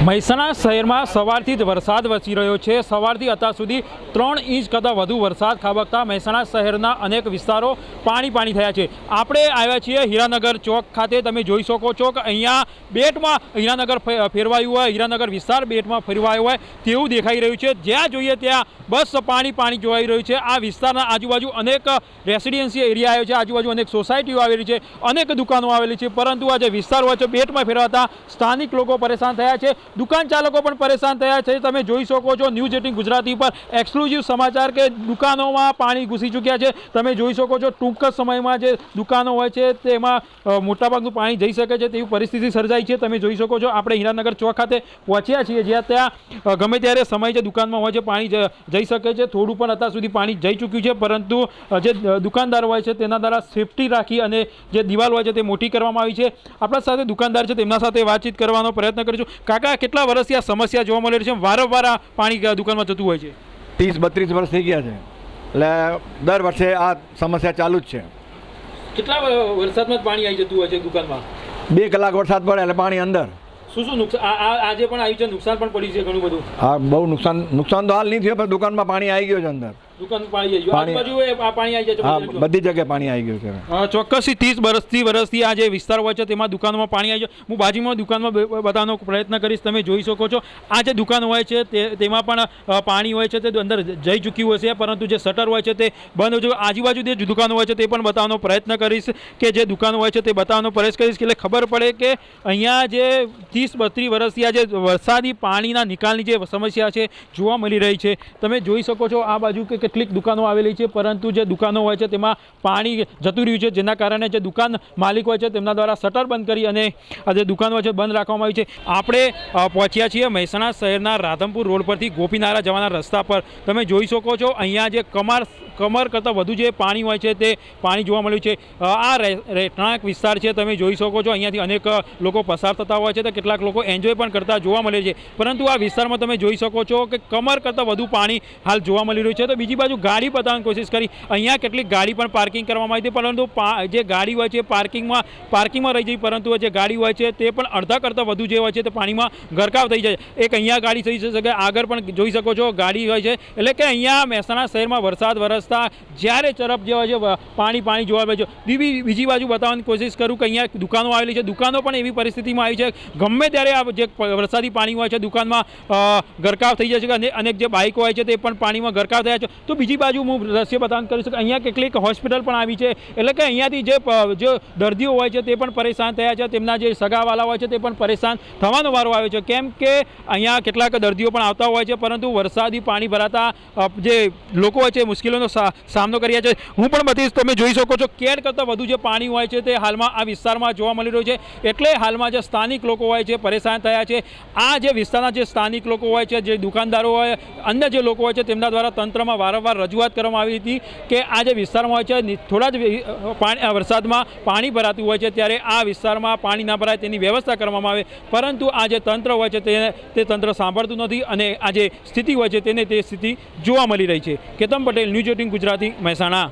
મહેસાણા શહેરમાં સવારથી જ વરસાદ વરસી રહ્યો છે। સવારથી અત્યાર સુધી 3 ઇંચ કરતાં વધુ વરસાદ ખાબકતા મહેસાણા શહેરના અનેક વિસ્તારો પાણી થયા છે। આપણે આવ્યા છીએ હીરાનગર ચોક ખાતે। તમે જોઈ શકો છો કે અહીંયા બેટમાં હીરાનગર ફેરવાયું હોય, હીરાનગર વિસ્તાર બેટમાં ફેરવાયો હોય તેવું દેખાઈ રહ્યું છે। જ્યાં જોઈએ ત્યાં બસ પાણી જોવાઈ રહ્યું છે। આ વિસ્તારના આજુબાજુ અનેક રેસિડેન્સી એરિયા આવ્યો છે, આજુબાજુ અનેક સોસાયટીઓ આવેલી છે, અનેક દુકાનો આવેલી છે, પરંતુ આ જે વિસ્તાર હોય છે બેટમાં ફેરવાતા સ્થાનિક લોકો પરેશાન થયા છે, દુકાન ચાલકો પણ પરેશાન થયા છે। તમે જોઈ શકો છો ન્યૂઝ 18 ગુજરાતી પર એક્સક્લુઝિવ સમાચાર કે દુકાનોમાં પાણી ઘૂસી ચૂક્યા છે। તમે જોઈ શકો છો ટૂંક જ સમયમાં જે દુકાનો હોય છે તેમાં મોટાભાગનું પાણી જઈ શકે છે તેવી પરિસ્થિતિ સર્જાઈ છે। તમે જોઈ શકો છો આપણે હીરાનગર ચોક ખાતે પહોંચ્યા છીએ, જ્યાં ત્યાં ગમે ત્યારે સમય જે દુકાનમાં હોય છે પાણી જઈ શકે છે। થોડું પણ અત્યાર સુધી પાણી જઈ ચૂક્યું છે, પરંતુ જે દુકાનદાર હોય છે તેના દ્વારા સેફટી રાખી અને જે દિવાલ હોય છે તે મોટી કરવામાં આવી છે। આપણા સાથે દુકાનદાર છે, તેમના સાથે વાતચીત કરવાનો પ્રયત્ન કરીશું। કાકા, કેટલા વર્ષથી આ સમસ્યા જોવા મળી રહી છે? વારંવાર આ પાણી દુકાનમાં જતું હોય છે? 30-32 વર્ષ થઈ ગયા છે, એટલે દર વર્ષે આ સમસ્યા ચાલુ જ છે। કેટલા વરસાદમાં પાણી આવી જતું હોય છે દુકાનમાં? 2 કલાક વરસાદ પડે એટલે પાણી અંદર। શું નુકસાન આજે પણ આવ્યું છે? નુકસાન પણ પડ્યું છે ઘણું બધું? હા, બહુ નુકસાન તો હાલ નહીં થયું, પણ દુકાનમાં પાણી આવી ગયું છે અંદર। દુકાનમાં પાણી આવી ગયું, આજુબાજુ પાણી આવી જાય છે? હા, બધી જગ્યાએ પાણી આવી ગયું છે। ચોક્કસથી 30 વર્ષથી આ જે વિસ્તાર હોય છે તેમાં દુકાનોમાં પાણી આવી જાય। હું બાજુમાં દુકાનમાં બતાવવાનો પ્રયત્ન કરીશ। તમે જોઈ શકો છો આ જે દુકાન હોય છે તેમાં પણ પાણી હોય છે તે અંદર જઈ ચૂક્યું હશે, પરંતુ જે શટર હોય છે તે બંધ હોય છે। આજુબાજુ જે દુકાનો હોય છે તે પણ બતાવવાનો પ્રયત્ન કરીશ, કે જે દુકાનો હોય છે તે બતાવવાનો પ્રયાસ કરીશ, એટલે ખબર પડે કે અહીંયા જે 30-32 વર્ષથી આ જે વરસાદી પાણીના નિકાલની જે સમસ્યા છે જોવા મળી રહી છે। તમે જોઈ શકો છો આ બાજુ કે કેટલીક દુકાનો આવેલી છે, પરંતુ જે દુકાનો હોય છે તેમાં પાણી જતું રહ્યું છે, જેના કારણે જે દુકાન માલિક હોય છે તેમના દ્વારા શટર બંધ કરી અને આ જે દુકાન હોય છે બંધ રાખવામાં આવી છે। આપણે પહોંચ્યા છીએ મહેસાણા શહેરના રાધનપુર રોડ પરથી ગોપીનારા જવાના રસ્તા પર। તમે જોઈ શકો છો અહીંયા જે કમર કરતાં વધુ જે પાણી હોય છે તે પાણી જોવા મળ્યું છે। આ રહેણાંક વિસ્તાર છે, તમે જોઈ શકો છો અહીંયાથી અનેક લોકો પસાર થતા હોય છે, તો કેટલાક લોકો એન્જોય પણ કરતા જોવા મળે છે, પરંતુ આ વિસ્તારમાં તમે જોઈ શકો છો કે કમર કરતાં વધુ પાણી હાલ જોવા મળી રહ્યું છે। તો બીજી બાજુ ગાડી બતાવવાની કોશિશ કરી, અહીંયા કેટલીક ગાડી પણ પાર્કિંગ કરવામાં આવી હતી, પરંતુ જે ગાડી હોય છે પાર્કિંગમાં રહી જઈ, પરંતુ જે ગાડી હોય છે તે પણ અડધા કરતાં વધુ જે હોય છે તે પાણીમાં ગરકાવ થઈ જાય। એક અહીંયા ગાડી થઈ શકે, આગળ પણ જોઈ શકો છો ગાડી હોય છે, એટલે કે અહીંયા મહેસાણા શહેરમાં વરસાદ વરસતા જ્યારે તરફ જે હોય છે પાણી જોવા મળે છે। બીજી બાજુ બતાવવાની કોશિશ કરું કે અહીંયા દુકાનો આવેલી છે, દુકાનો પણ એવી પરિસ્થિતિમાં આવી છે, ગમે ત્યારે આ જે વરસાદી પાણી હોય છે દુકાનમાં ગરકાવ થઈ જાય છે, અને અનેક જે બાઇકો હોય છે તે પણ પાણીમાં ગરકાવ થયા છે। તો બીજી બાજુ હું દ્રશ્ય બતાવવાનું કરીશ કે અહીંયા કેટલીક હોસ્પિટલ પણ આવી છે, એટલે કે અહીંયાથી જે દર્દીઓ હોય છે તે પણ પરેશાન થયા છે, તેમના જે સગાવાલા હોય છે તે પણ પરેશાન થવાનો વારો આવ્યો છે, કેમ કે અહીંયા કેટલાક દર્દીઓ પણ આવતા હોય છે, પરંતુ વરસાદી પાણી ભરાતા જે લોકો હોય છે મુશ્કેલીઓનો સામનો કર્યા છે। હું પણ બધી તમે જોઈ શકો છો કેડ કરતાં વધુ જે પાણી હોય છે તે હાલમાં આ વિસ્તારમાં જોવા મળી રહ્યું છે, એટલે હાલમાં જે સ્થાનિક લોકો હોય છે પરેશાન થયા છે। આ જે વિસ્તારના જે સ્થાનિક લોકો હોય છે, જે દુકાનદારો હોય, અન્ય જે લોકો હોય છે તેમના દ્વારા તંત્રમાં વારંવાર રજૂઆત કરવામાં આવી હતી કે આ જે વિસ્તારમાં હોય છે થોડા જ વરસાદમાં પાણી ભરાતું હોય છે ત્યારે આ વિસ્તારમાં પાણી ના ભરાય તેની વ્યવસ્થા કરવામાં આવે, પરંતુ આ જે તંત્ર હોય છે તે તંત્ર સાંભળતું નથી, અને આ જે સ્થિતિ હોય છે તેને તે સ્થિતિ જોવા મળી રહી છે। કેતન પટેલ, ન્યૂઝ 18 ગુજરાતી, મહેસાણા।